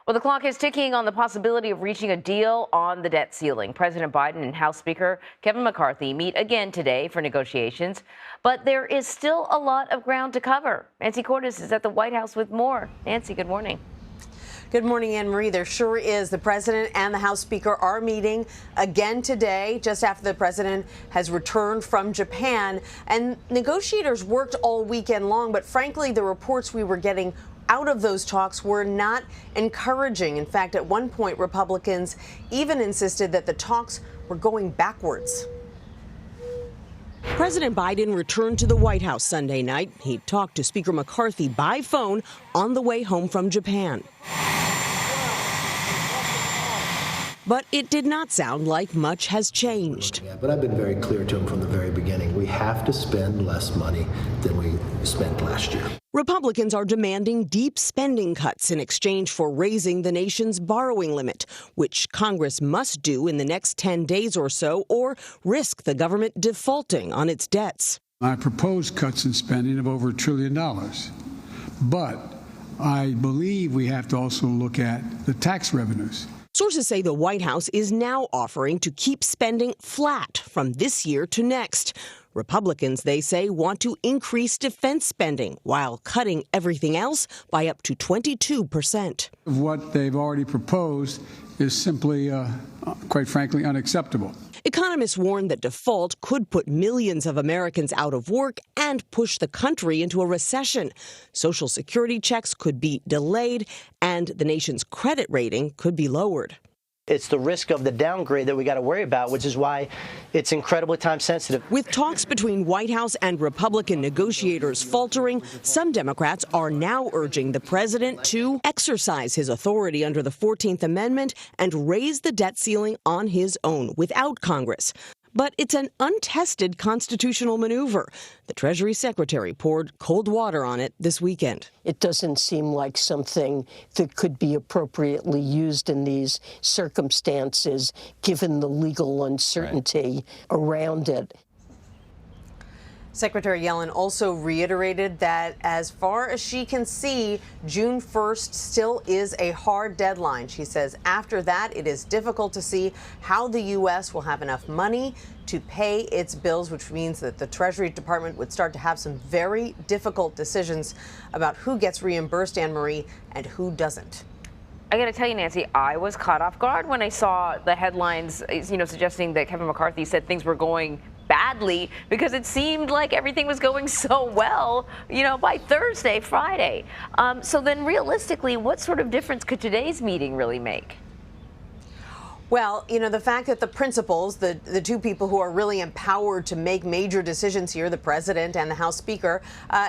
Well, the clock is ticking on the possibility of reaching a deal on the debt ceiling. President Biden and House Speaker Kevin McCarthy meet again today for negotiations, but there is still a lot of ground to cover. Nancy Cordes is at the White House with more. Nancy, good morning. Good morning, Anne Marie. There sure is. The president and the House Speaker are meeting again today, just after the president has returned from Japan. And negotiators worked all weekend long, but frankly, the reports we were getting out of those talks were not encouraging. In fact, at one point, Republicans even insisted that the talks were going backwards. President Biden returned to the White House Sunday night. He talked to Speaker McCarthy by phone on the way home from Japan. But it did not sound like much has changed. But I've been very clear to him from the very beginning. We have to spend less money than we spent last year. Republicans are demanding deep spending cuts in exchange for raising the nation's borrowing limit, which Congress must do in the next 10 days or so, or risk the government defaulting on its debts. I propose cuts in spending of over $1 trillion. But I believe we have to also look at the tax revenues. Sources say the White House is now offering to keep spending flat from this year to next. Republicans, they say, want to increase defense spending while cutting everything else by up to 22%. What they've already proposed is simply, quite frankly, unacceptable. Economists warn that default could put millions of Americans out of work and push the country into a recession. Social Security checks could be delayed, and the nation's credit rating could be lowered. It's the risk of the downgrade that we got to worry about, which is why it's incredibly time sensitive. With talks between White House and Republican negotiators faltering, some Democrats are now urging the president to exercise his authority under the 14th Amendment and raise the debt ceiling on his own without Congress. But it's an untested constitutional maneuver. The Treasury Secretary poured cold water on it this weekend. It doesn't seem like something that could be appropriately used in these circumstances, given the legal uncertainty around it. Secretary Yellen also reiterated that as far as she can see, June 1st still is a hard deadline. She says after that, it is difficult to see how the U.S. will have enough money to pay its bills, which means that the Treasury Department would start to have some very difficult decisions about who gets reimbursed, Anne Marie, and who doesn't. I got to tell you, Nancy, I was caught off guard when I saw the headlines, suggesting that Kevin McCarthy said things were going badly, because it seemed like everything was going so well, by Thursday, Friday. So then realistically, what sort of difference could today's meeting really make? Well, the fact that the principals, the two people who are really empowered to make major decisions here, the president and the House Speaker,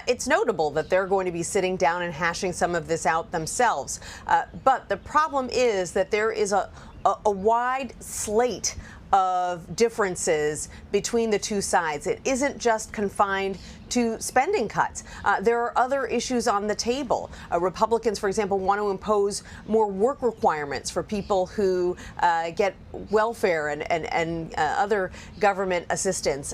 it's notable that they're going to be sitting down and hashing some of this out themselves. But the problem is that there is a wide slate of differences between the two sides. It isn't just confined to spending cuts. There are other issues on the table. Republicans, for example, want to impose more work requirements for people who get welfare and other government assistance.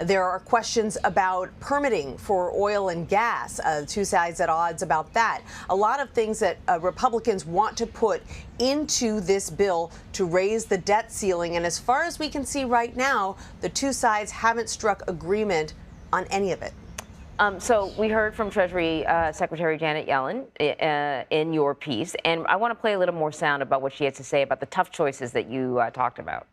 There are questions about permitting for oil and gas, two sides at odds about that. A lot of things that Republicans want to put into this bill to raise the debt ceiling. And as far as we can see right now, the two sides haven't struck agreement on any of it. So we heard from Treasury Secretary Janet Yellen in your piece, and I want to play a little more sound about what she has to say about the tough choices that you talked about.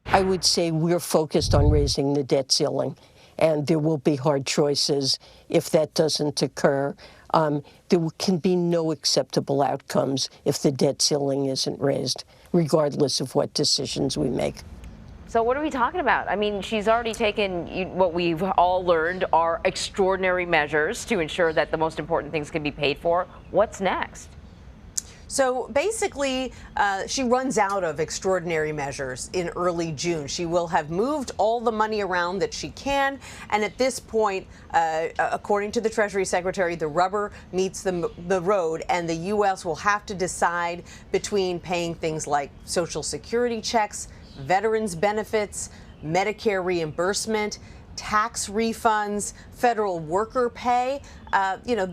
I would say we're focused on raising the debt ceiling, and there will be hard choices if that doesn't occur. There can be no acceptable outcomes if the debt ceiling isn't raised, regardless of what decisions we make. So what are we talking about? I mean, she's already taken what we've all learned are extraordinary measures to ensure that the most important things can be paid for. What's next? So basically, she runs out of extraordinary measures in early June. She will have moved all the money around that she can. And at this point, according to the Treasury Secretary, the rubber meets the road, and the U.S. will have to decide between paying things like Social Security checks, veterans benefits, Medicare reimbursement, tax refunds, federal worker pay.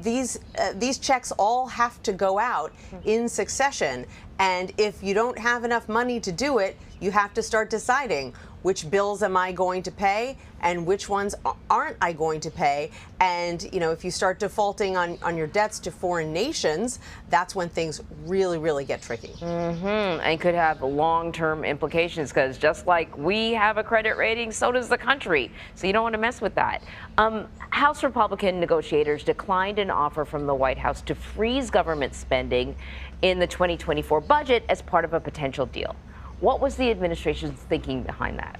these checks all have to go out in succession. And if you don't have enough money to do it, you have to start deciding which bills am I going to pay and which ones aren't I going to pay. And, if you start defaulting on your debts to foreign nations, that's when things really, really get tricky. And could have long-term implications, because just like we have a credit rating, so does the country. So you don't want to mess with that. House Republican negotiators declined an offer from the White House to freeze government spending in the 2024 budget as part of a potential deal. What was the administration's thinking behind that?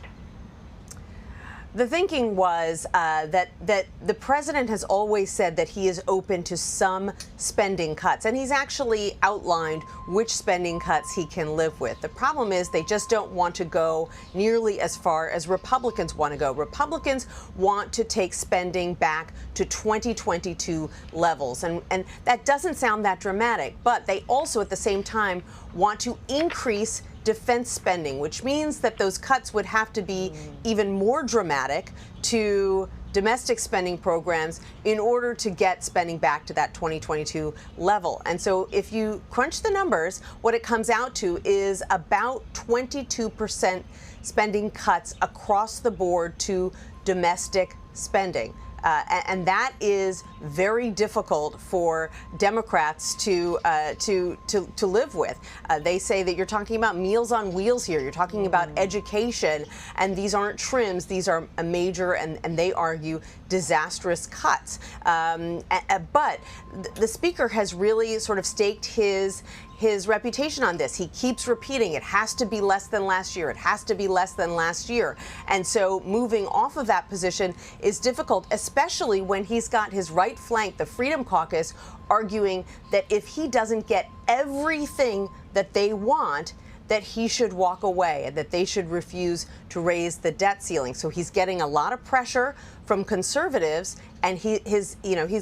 The thinking was that the president has always said that he is open to some spending cuts, and he's actually outlined which spending cuts he can live with. The problem is they just don't want to go nearly as far as Republicans want to go. Republicans want to take spending back to 2022 levels, and that doesn't sound that dramatic, but they also at the same time want to increase defense spending, which means that those cuts would have to be even more dramatic to domestic spending programs in order to get spending back to that 2022 level. And so if you crunch the numbers, what it comes out to is about 22% spending cuts across the board to domestic spending. And that is very difficult for Democrats to live with. They say that you're talking about meals on wheels here. You're talking about education, and these aren't trims. These are a major, and they argue, disastrous cuts. But the Speaker has really sort of staked his reputation on this. He keeps repeating it has to be less than last year. It has to be less than last year. And so moving off of that position is difficult, especially when he's got his right flank, the Freedom Caucus, arguing that if he doesn't get everything that they want, that he should walk away and that they should refuse to raise the debt ceiling. So he's getting a lot of pressure from conservatives, and he's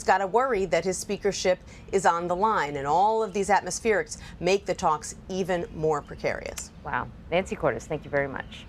got to worry that his speakership is on the line, and all of these atmospherics make the talks even more precarious. Wow. Nancy Cordes, thank you very much.